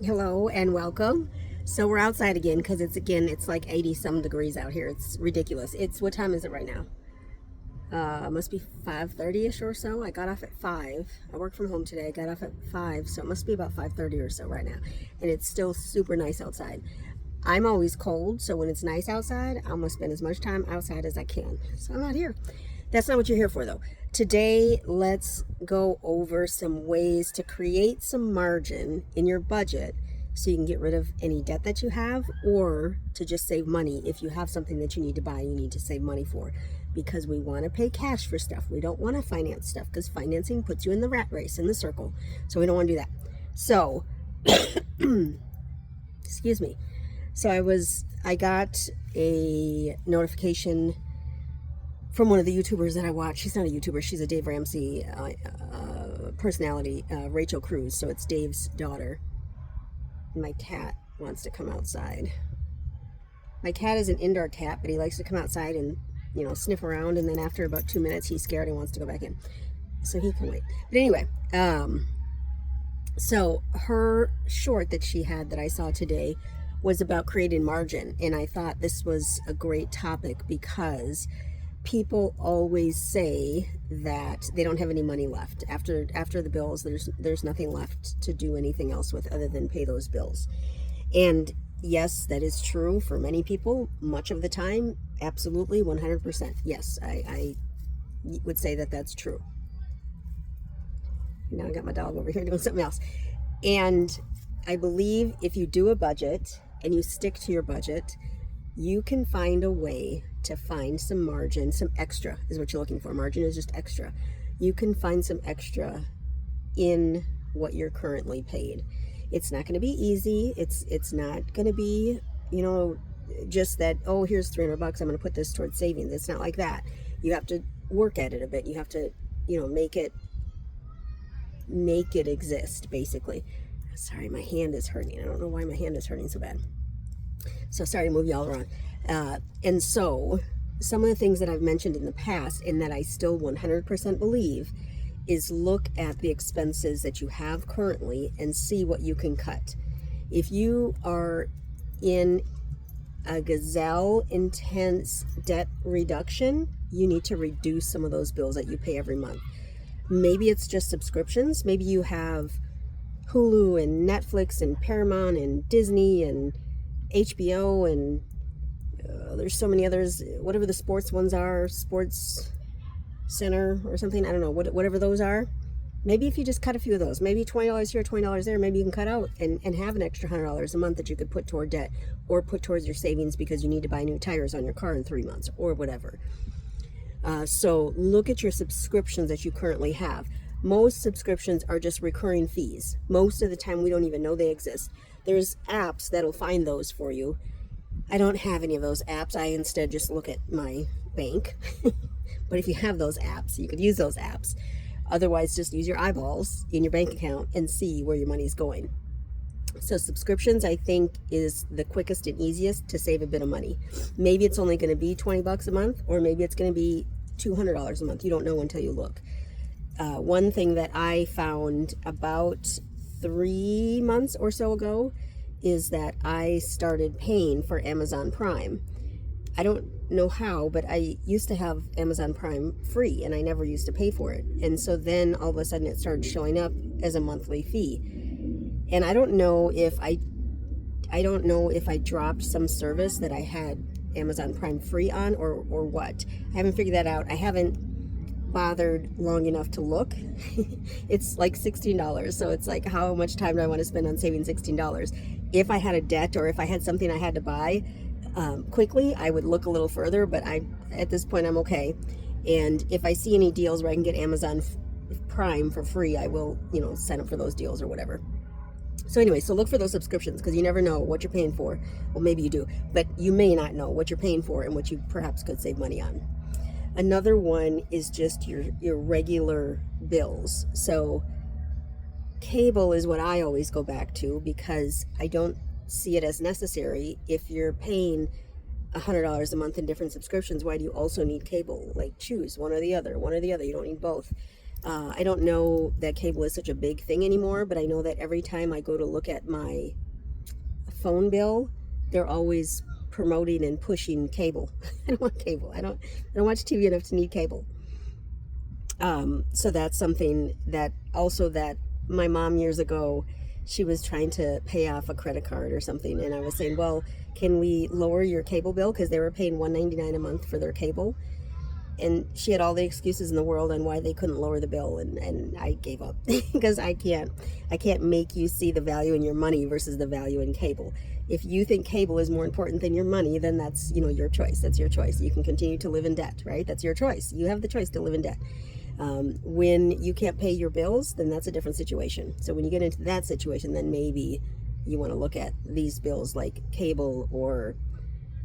Hello and welcome. So we're outside again because it's like 80 some degrees out here. It's ridiculous. What time is it right now? Must be 5:30ish or so. I got off at 5. I worked from home today. I got off at 5, so it must be about 5:30 or so right now. And it's still super nice outside. I'm always cold, so when it's nice outside, I'm gonna spend as much time outside as I can. So I'm not here. That's not what you're here for though. Today, let's go over some ways to create some margin in your budget so you can get rid of any debt that you have, or to just save money if you have something that you need to buy, you need to save money for, because we want to pay cash for stuff. We don't want to finance stuff because financing puts you in the rat race, in the circle. So we don't want to do that. So, excuse me. So I got a notification from one of the YouTubers that I watch. She's not a YouTuber. She's a Dave Ramsey personality, Rachel Cruz. So it's Dave's daughter. My cat wants to come outside. My cat is an indoor cat, but he likes to come outside and, sniff around. And then after about 2 minutes, he's scared and wants to go back in. So he can wait. But anyway, so her short that she had that I saw today was about creating margin. And I thought this was a great topic because people always say that they don't have any money left after the bills. There's nothing left to do anything else with other than pay those bills. And yes, that is true for many people. Much of the time, absolutely, 100%. Yes, I would say that that's true. Now I got my dog over here doing something else. And I believe if you do a budget and you stick to your budget, you can find a way to find some margin, some extra is what you're looking for. Margin is just extra. You can find some extra in what you're currently paid. It's not going to be easy. It's not going to be, just that, oh, here's $300. I'm going to put this towards savings. It's not like that. You have to work at it a bit. You have to, make it exist, basically. Sorry, my hand is hurting. I don't know why my hand is hurting so bad. So sorry to move y'all around. And so some of the things that I've mentioned in the past and that I still 100% believe is look at the expenses that you have currently and see what you can cut. If you are in a gazelle intense debt reduction, you need to reduce some of those bills that you pay every month. Maybe it's just subscriptions. Maybe you have Hulu and Netflix and Paramount and Disney and HBO and there's so many others, whatever the sports ones are, Sports Center or something, I don't know, whatever those are. Maybe if you just cut a few of those, maybe $20 here, $20 there, maybe you can cut out and have an extra $100 a month that you could put toward debt or put towards your savings because you need to buy new tires on your car in 3 months or whatever. So look at your subscriptions that you currently have. Most subscriptions are just recurring fees. Most of the time we don't even know they exist. There's apps that'll find those for you. I don't have any of those apps. I instead just look at my bank. But if you have those apps, you could use those apps. Otherwise, just use your eyeballs in your bank account and see where your money's going. So subscriptions, I think, is the quickest and easiest to save a bit of money. Maybe it's only going to be $20 a month, or maybe it's going to be $200 a month. You don't know until you look. One thing that I found about 3 months or so ago is that I started paying for Amazon Prime. I don't know how, but I used to have Amazon Prime free and I never used to pay for it. And so then all of a sudden it started showing up as a monthly fee. And I don't know if I dropped some service that I had Amazon Prime free on or what. I haven't figured that out. I haven't bothered long enough to look. It's like $16, so it's like, how much time do I want to spend on saving $16? If I had a debt or if I had something I had to buy quickly, I would look a little further, but at this point I'm okay. And if I see any deals where I can get Amazon Prime for free, I will sign up for those deals or whatever. So anyway, so look for those subscriptions because you never know what you're paying for. Well, maybe you do, but you may not know what you're paying for and what you perhaps could save money on. Another one is just your regular bills. So cable is what I always go back to because I don't see it as necessary. If you're paying $100 a month in different subscriptions, why do you also need cable? Like, choose one or the other. You don't need both. I don't know that cable is such a big thing anymore, but I know that every time I go to look at my phone bill, they're always promoting and pushing cable. I don't want cable. I don't watch TV enough to need cable. So that's something that also that my mom years ago, she was trying to pay off a credit card or something, and I was saying, well, can we lower your cable bill, because they were paying $1.99 a month for their cable, and she had all the excuses in the world on why they couldn't lower the bill, and I gave up because I can't make you see the value in your money versus the value in cable. If you think cable is more important than your money, then that's, your choice. That's your choice. You can continue to live in debt, right? That's your choice. You have the choice to live in debt. When you can't pay your bills, then that's a different situation. So when you get into that situation, then maybe you want to look at these bills like cable, or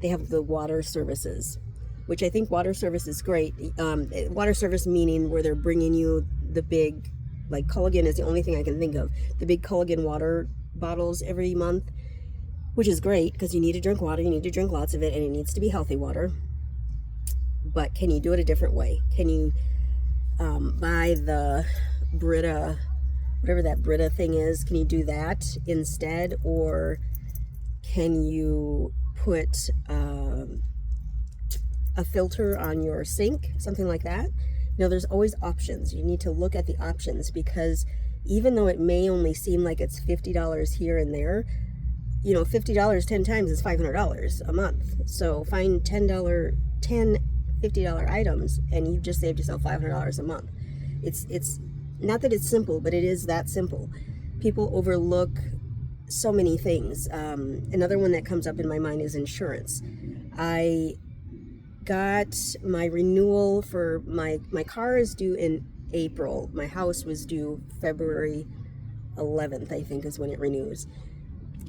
they have the water services, which I think water service is great. Water service meaning where they're bringing you the big, like Culligan is the only thing I can think of, the big Culligan water bottles every month, which is great because you need to drink water, you need to drink lots of it, and it needs to be healthy water. But can you do it a different way? Can you buy the Brita, whatever that Brita thing is, can you do that instead? Or can you put a filter on your sink, something like that? There's always options. You need to look at the options, because even though it may only seem like it's $50 here and there, $50 10 times is $500 a month. So find $10 $50 items, and you've just saved yourself $500 a month. It's not that it's simple, but it is that simple. People overlook so many things. Another one that comes up in my mind is insurance. I got my renewal for my car is due in April. My house was due February 11th, I think, is when it renews.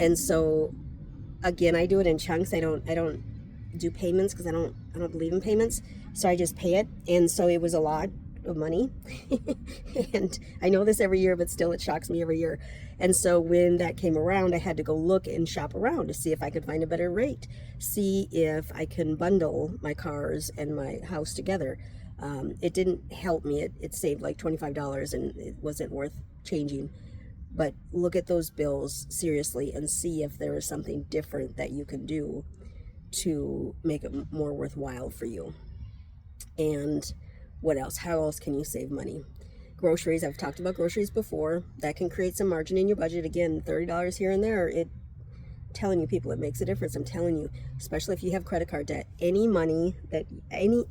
And so again, I do it in chunks. I don't do payments because I don't believe in payments. So I just pay it. And so it was a lot of money. And I know this every year, but still it shocks me every year. And so when that came around, I had to go look and shop around to see if I could find a better rate, see if I can bundle my cars and my house together. It didn't help me. It saved like $25 and it wasn't worth changing. But look at those bills seriously and see if there is something different that you can do to make it more worthwhile for you. And what else? How else can you save money? Groceries. I've talked about groceries before. That can create some margin in your budget. Again, $30 here and there. Telling you, people, it makes a difference. I'm telling you, especially if you have credit card debt, any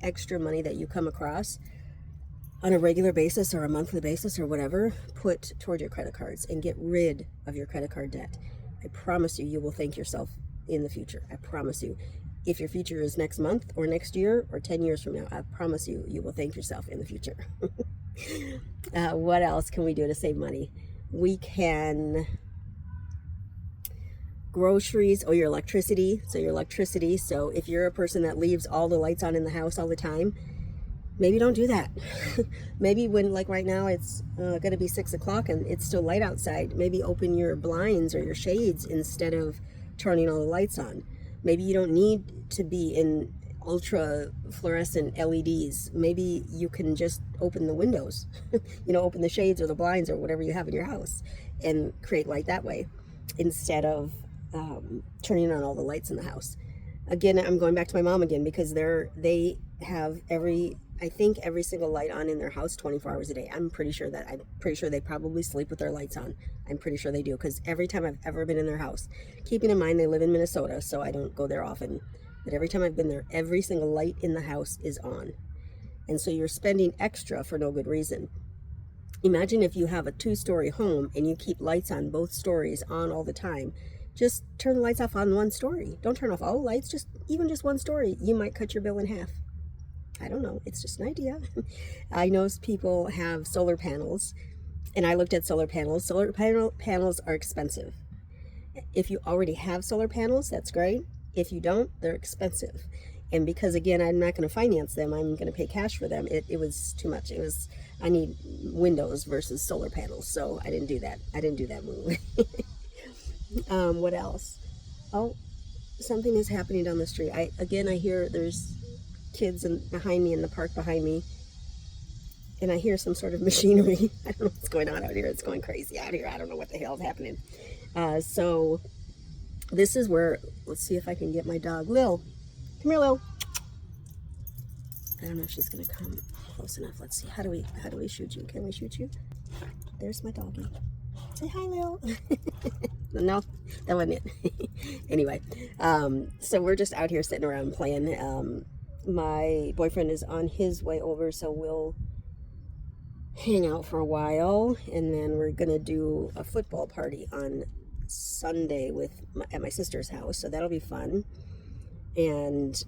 extra money that you come across on a regular basis or a monthly basis or whatever, put toward your credit cards and get rid of your credit card debt. I promise you, you will thank yourself in the future. I promise you. If your future is next month or next year or 10 years from now, I promise you, you will thank yourself in the future. What else can we do to save money? We can groceries or your electricity. So if you're a person that leaves all the lights on in the house all the time, maybe don't do that. Maybe when, like right now, it's going to be 6 o'clock and it's still light outside, maybe open your blinds or your shades instead of turning all the lights on. Maybe you don't need to be in ultra fluorescent LEDs. Maybe you can just open the windows, open the shades or the blinds or whatever you have in your house and create light that way instead of turning on all the lights in the house. Again, I'm going back to my mom again, because they have every single light on in their house 24 hours a day. I'm pretty sure they probably sleep with their lights on. I'm pretty sure they do, because every time I've ever been in their house, keeping in mind they live in Minnesota, so I don't go there often, but every time I've been there, every single light in the house is on. And so you're spending extra for no good reason. Imagine if you have a 2-story home and you keep lights on both stories on all the time. Just turn the lights off on one story. Don't turn off all the lights, just one story. You might cut your bill in half. I don't know. It's just an idea. I know people have solar panels, and I looked at solar panels. Solar panels are expensive. If you already have solar panels, that's great. If you don't, they're expensive. And because, again, I'm not going to finance them, I'm going to pay cash for them, it was too much. I need windows versus solar panels, so I didn't do that. I didn't do that move. What else? Oh, something is happening down the street. I hear there's kids behind me in the park behind me. and I hear some sort of machinery. I don't know what's going on out here. It's going crazy out here. I don't know what the hell is happening. So this is where, let's see if I can get my dog, Lil. Come here, Lil. I don't know if she's gonna come close enough. Let's see. How do we shoot you? Can we shoot you? There's my doggy. Say hi, Lil. No, that wasn't it. Anyway, so we're just out here sitting around playing. My boyfriend is on his way over, so we'll hang out for a while, and then we're gonna do a football party on Sunday at my sister's house, so that'll be fun. And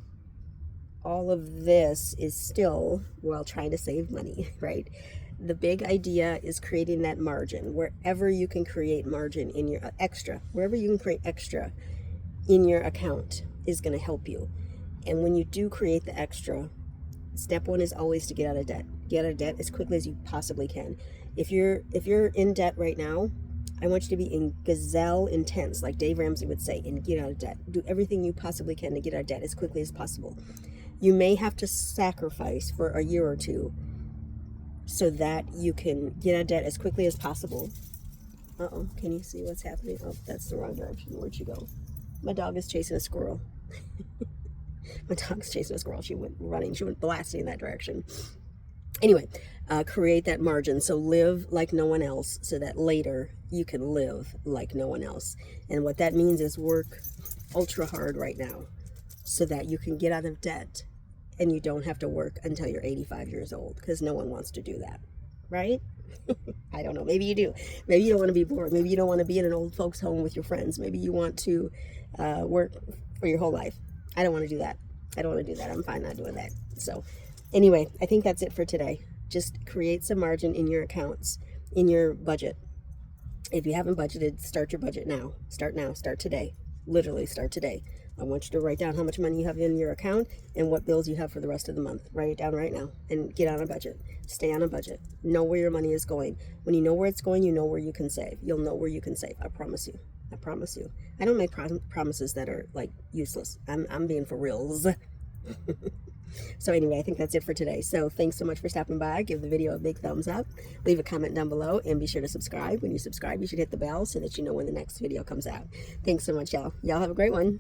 all of this is still while trying to save money, right? The big idea is creating that margin. Wherever you can create margin in your wherever you can create extra in your account is going to help you. And when you do create the extra, step one is always to get out of debt. Get out of debt as quickly as you possibly can. If you're in debt right now, I want you to be in gazelle intense, like Dave Ramsey would say, and get out of debt. Do everything you possibly can to get out of debt as quickly as possible. You may have to sacrifice for a year or two so that you can get out of debt as quickly as possible. Uh-oh, can you see what's happening? Oh, that's the wrong direction. Where'd she go? My dog is chasing a squirrel. My dog's chasing a squirrel. She went running. She went blasting in that direction. Anyway, create that margin. So live like no one else so that later you can live like no one else. And what that means is work ultra hard right now so that you can get out of debt and you don't have to work until you're 85 years old, because no one wants to do that, right? I don't know. Maybe you do. Maybe you don't want to be bored. Maybe you don't want to be in an old folks home with your friends. Maybe you want to work for your whole life. I don't want to do that. I don't want to do that. I'm fine not doing that. So anyway, I think that's it for today. Just create some margin in your accounts, in your budget. If you haven't budgeted, start your budget now. Start now. Start today. Literally start today. I want you to write down how much money you have in your account and what bills you have for the rest of the month. Write it down right now and get on a budget. Stay on a budget. Know where your money is going. When you know where it's going, you know where you can save. You'll know where you can save. I promise you. I promise you. I don't make promises that are like useless. I'm being for reals. So anyway, I think that's it for today. So thanks so much for stopping by. Give the video a big thumbs up. Leave a comment down below and be sure to subscribe. When you subscribe, you should hit the bell so that you know when the next video comes out. Thanks so much, y'all. Y'all have a great one.